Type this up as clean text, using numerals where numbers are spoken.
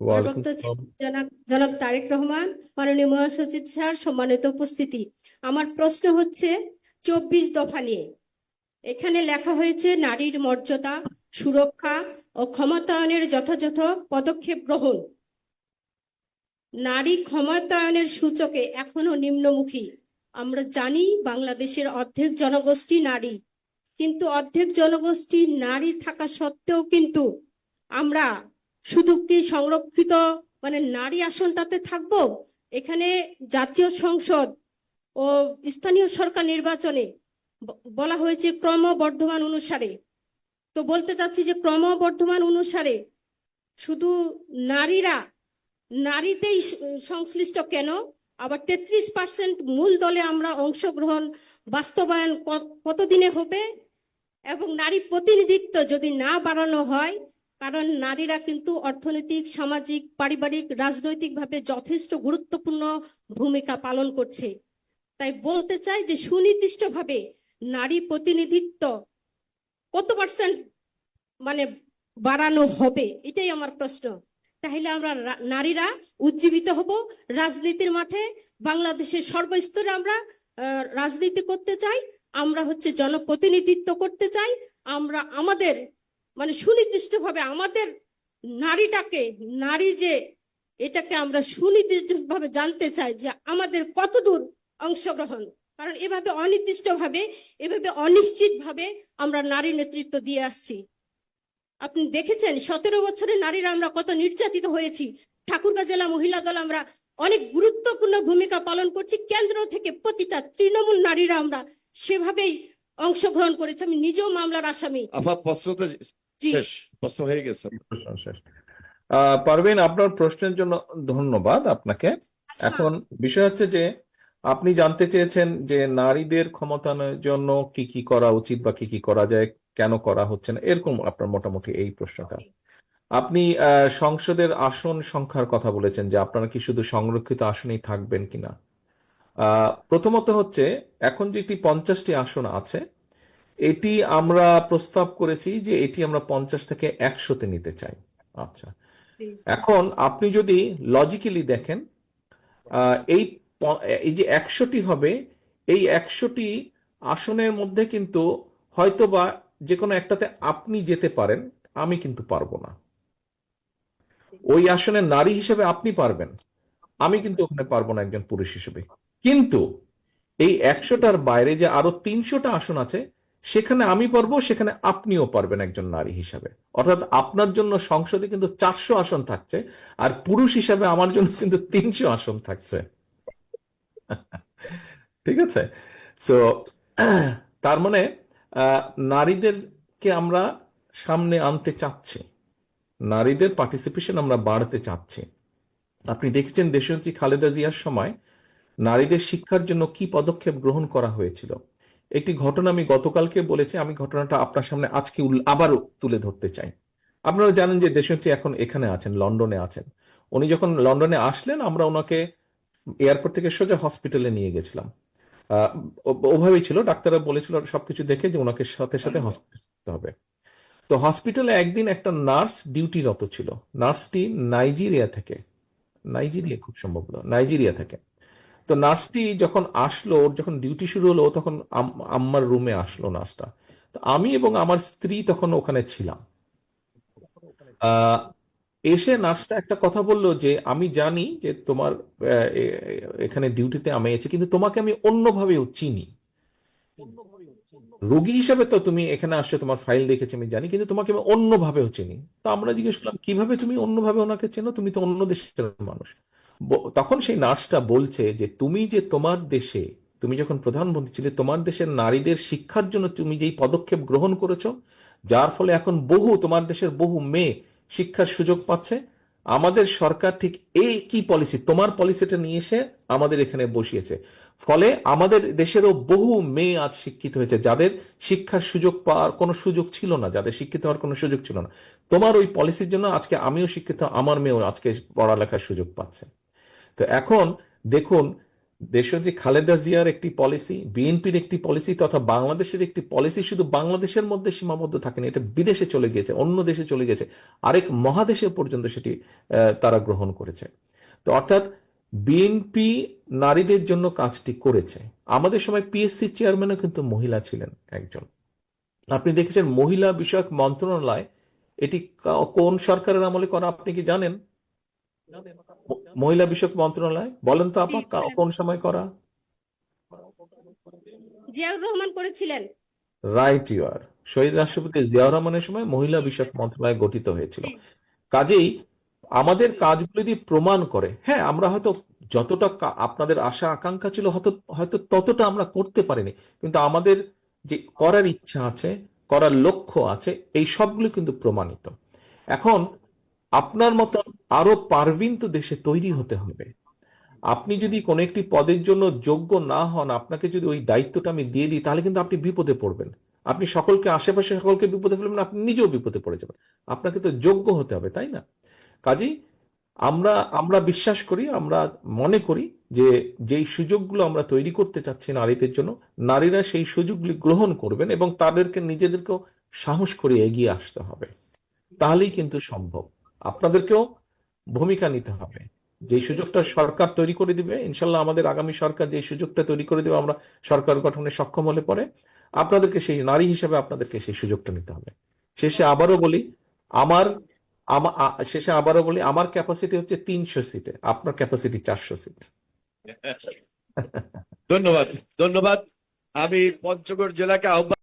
ওয়ালাইকুম ভারপ্রাপ্ত আসসালাম। জনাব জনাব তারেক রহমান, মাননীয় মহাসচিব স্যার, সম্মানিত উপস্থিতি। আমার প্রশ্ন হচ্ছে 24 দফা নিয়ে। এখানে লেখা হয়েছে নারীর মর্যাদা, সুরক্ষা ও ক্ষমতায়নের যথাযথ পদক্ষেপ গ্রহণ। নারী ক্ষমতায়নের সূচকে এখনো নিম্নমুখী। আমরা জানি বাংলাদেশের অর্ধেক জনগোষ্ঠী নারী, কিন্তু অর্ধেক জনগোষ্ঠী নারী থাকা সত্ত্বেও কিন্তু আমরা শুধু কি সংরক্ষিত মানে নারী আসনটাতে থাকবো? এখানে জাতীয় সংসদ ও স্থানীয় সরকার নির্বাচনে বলা হয়েছে ক্রমবর্ধমান অনুসারে। তো বলতে চাচ্ছি যে ক্রমবর্ধমান অনুসারে শুধু নারীরা নারীতেই সংশ্লিষ্ট কেন? আবার 33% মূল দলে আমরা অংশগ্রহণ বাস্তবায়ন কতদিনে হবে? এবং নারী প্রতিনিধিত্ব যদি না বাড়ানো হয়, কারণ নারীরা কিন্তু অর্থনৈতিক, সামাজিক, পারিবারিক, রাজনৈতিকভাবে যথেষ্ট গুরুত্বপূর্ণ ভূমিকা পালন করছে। তাই বলতে চাই যে সুনির্দিষ্টভাবে নারী প্রতিনিধিত্ব কত পার্সেন্ট মানে বাড়ানো হবে, এটাই আমার প্রশ্ন। তাহলে আমরা নারীরা উজ্জীবিত হব রাজনীতির মাঠে। বাংলাদেশের সর্বস্তরে আমরা রাজনীতি করতে চাই, আমরা হচ্ছে জনপ্রতিনিধিত্ব করতে চাই। আমরা আমাদের মানে সুনির্দিষ্টভাবে আমাদের নারীটাকে, নারী যে এটাকে আমরা সুনির্দিষ্টভাবে জানতে চাই যে আমাদের কতদূর অংশগ্রহণ। কারণ এভাবে অনির্দিষ্টভাবে, এভাবে অনিশ্চিতভাবে আমরা নারী নেতৃত্ব দিয়ে আসছি। আপনি দেখেছেন 17 বছরের নারীরা আমরা কত নির্যাতিত হয়েছি। ঠাকুরগাঁ জেলা মহিলা দল আমরা অনেক গুরুত্বপূর্ণ ভূমিকা পালন করছি। কেন্দ্র থেকে প্রতিটা তৃণমূল নারীরা আমরা সেভাবেই অংশগ্রহণ করেছি। আমি নিজেও মামলার আসামি। আপাত প্রশ্নটা জি, শেষ, প্রশ্ন হয়ে গেছে। প্রশ্ন শেষ। পারভীন, আপনার প্রশ্নের জন্য ধন্যবাদ আপনাকে। এখন বিষয় হচ্ছে যে আপনি জানতে চেয়েছেন যে নারীদের ক্ষমতায়নের জন্য কি কি করা উচিত বা কি কি করা যায়, কেন করা হচ্ছে না, এরকম আপনার মোটামুটি এই প্রশ্নটা। আপনি সংসদের আসন সংখ্যার কথা বলেছেন যে আপনারা কি শুধু সংরক্ষিত আসনেই থাকবেন কিনা। প্রথমত হচ্ছে এখন যেটি 50টি আসন আছে, এটি আমরা প্রস্তাব করেছি যে এটি আমরা 50 থেকে 100-তে নিতে চাই। আচ্ছা, এখন আপনি যদি লজিক্যালি দেখেন, এই এই যে 100টি হবে, এই 100টি আসনের মধ্যে কিন্তু হয়তোবা যে কোনো একটাতে আপনি যেতে পারেন, আমি কিন্তু পারবো না। ওই আসনের নারী হিসেবে আপনি পারবেন, আমি কিন্তু ওখানে পারবো না একজন পুরুষ হিসেবে। কিন্তু এই 100টার বাইরে যে আরো 300টা আসন আছে, সেখানে আমি পারবো, সেখানে আপনিও পারবেন একজন নারী হিসাবে। অর্থাৎ আপনার জন্য সংসদে কিন্তু 400 আসন থাকছে, আর পুরুষ হিসাবে আমার জন্য কিন্তু 300 আসন থাকছে। ঠিক আছে? সো তার মানে নারীদেরকে আমরা সামনে আনতে চাচ্ছি, নারীদের পার্টিসিপেশন আমরা বাড়াতে চাচ্ছি। আপনি দেখেছেন দেশনেত্রী খালেদা জিয়ার সময় নারীদের শিক্ষার জন্য কি পদক্ষেপ গ্রহণ করা হয়েছিল। একটি ঘটনা আমি গতকালকে বলেছি, আমি ঘটনাটা আপনার সামনে আজকে আবারও তুলে ধরতে চাই। আপনারা জানেন যে দেশনেত্রী এখন এখানে আছেন, লন্ডনে আছেন। উনি যখন লন্ডনে আসলেন, আমরা ওনাকে এয়ারপোর্ট থেকে সোজা হসপিটালে নিয়ে গেছিলাম। আহ, ওভাবেই ছিল, ডাক্তাররা বলেছিল সবকিছু দেখে যে ওনাকে সাথে সাথে হসপিটালে হবে। তো হসপিটালে একদিন একটা নার্স ডিউটিরত ছিল। নার্সটি নাইজেরিয়া থেকে, নাইজেরিয়া খুব সম্ভবত নাইজেরিয়া থেকে। তো নার্সটি যখন আসলো, ওর যখন ডিউটি শুরু হলো, ও তখন আম্মার রুমে আসলো নার্সটা। তো আমি এবং আমার স্ত্রী তখন ওখানে ছিলাম। আহ এসে নার্সটা একটা কথা বললো যে আমি জানি যে তোমার এখানে ডিউটিতে আমি এসেছি, কিন্তু তোমাকে আমি অন্যভাবেও চিনি। রোগী হিসাবে তো তুমি এখানে আসছো, তোমার ফাইল দেখেছি আমি জানি, কিন্তু তোমাকে আমি অন্যভাবেও চিনি। তো আমরা জিজ্ঞেস করলাম কিভাবে তুমি অন্যভাবে ওনাকে চেনো, তুমি তো অন্য দেশের মানুষ। তখন সেই নার্সটা বলছে যে তুমি যে তোমার দেশে, তুমি যখন প্রধানমন্ত্রী ছিলে, তোমার দেশের নারীদের শিক্ষার জন্য তুমি যেই পদক্ষেপ গ্রহণ করেছো, যার ফলে এখন তোমার দেশের বহু মেয়ে শিক্ষার সুযোগ পাচ্ছে, আমাদের সরকার ঠিক এই কি পলিসি, তোমার পলিসিটা নিয়ে এসে আমাদের এখানে বসিয়েছে। ফলে আমাদের দেশেরও বহু মেয়ে আজ শিক্ষিত হয়েছে, যাদের শিক্ষার সুযোগ পাওয়ার কোনো সুযোগ ছিল না, যাদের শিক্ষিত হওয়ার কোনো সুযোগ ছিল না। তোমার ওই পলিসির জন্য আজকে আমিও শিক্ষিত, আমার মেয়েও আজকে পড়ালেখার সুযোগ পাচ্ছে। তো এখন দেখুন, দেশজি খালেদা জিয়ার একটি পলিসি, বিএনপির একটি পলিসি তথা বাংলাদেশের একটি পলিসি শুধু বাংলাদেশের মধ্যে সীমাবদ্ধ থাকেনি, এটা বিদেশে চলে গিয়েছে, অন্য দেশে চলে গেছে, আরেক মহাদেশে পর্যন্ত সেটি তারা গ্রহণ করেছে। তো অর্থাৎ বিএনপি নারীদের জন্য কাজটি করেছে। আমাদের সময় পিএসসি চেয়ারম্যানও কিন্তু মহিলা ছিলেন একজন। আপনি দেখেছেন মহিলা বিষয়ক মন্ত্রণালয়, এটি কোন সরকারের আমলে করা আপনি কি জানেন? মহিলা বিষয়ক মন্ত্রণালয় বলেন তো আপা, কোন সময় করা? জিয়াউর রহমান করেছিলেন। রাইট, ইউ আর। শহীদ রাষ্ট্রপতি জিয়াউর রহমানের সময় মহিলা বিষয়ক মন্ত্রণালয় গঠিত হয়েছিল। জি, কাজেই আমাদের কাজগুলো যদি প্রমাণ করে, হ্যাঁ আমরা হয়তো যতটা আপনাদের আশা আকাঙ্ক্ষা ছিল হয়তো হয়তো ততটা আমরা করতে পারিনি, কিন্তু আমাদের যে করার ইচ্ছা আছে, করার লক্ষ্য আছে, এই সবগুলো কিন্তু প্রমাণিত। এখন আপনার মতন আরো পারভিন তো দেশে তৈরি হতে হবে। আপনি যদি কোনো একটি পদের জন্য যোগ্য না হন, আপনাকে যদি ওই দায়িত্বটা আমি দিয়ে দিই, তাহলে কিন্তু আপনি বিপদে পড়বেন। আপনি সকলকে, আশেপাশে সকলকে বিপদে ফেলবেন, আপনি নিজেও বিপদে পড়ে যাবেন। আপনাকে তো যোগ্য হতে হবে, তাই না? কাজেই আমরা আমরা বিশ্বাস করি, আমরা মনে করি যে যেই সুযোগগুলো আমরা তৈরি করতে চাচ্ছি নারীদের জন্য, নারীরা সেই সুযোগগুলি গ্রহণ করবেন এবং তাদেরকে নিজেদেরকেও সাহস করে এগিয়ে আসতে হবে। তাহলেই কিন্তু সম্ভব। আপনাদেরকেও ভূমিকা নিতে হবে। যে সুযোগটা সরকার তৈরি করে দিবে, ইনশাল্লাহ আমাদের আগামী সরকার যে সুযোগটা তৈরি করে দেবে, আমরা সরকার গঠনে সক্ষম হলে পরে আপনাদেরকে, সেই নারী হিসেবে আপনাদেরকে সেই সুযোগটা নিতে হবে। শেষে আবারও বলি, আমার শেষে আবারও বলি, আমার ক্যাপাসিটি হচ্ছে 300 সিটে, আপনার ক্যাপাসিটি 400 সিট। ধন্যবাদ, ধন্যবাদ। আমি পঞ্চগড় জেলাকে আহ্বান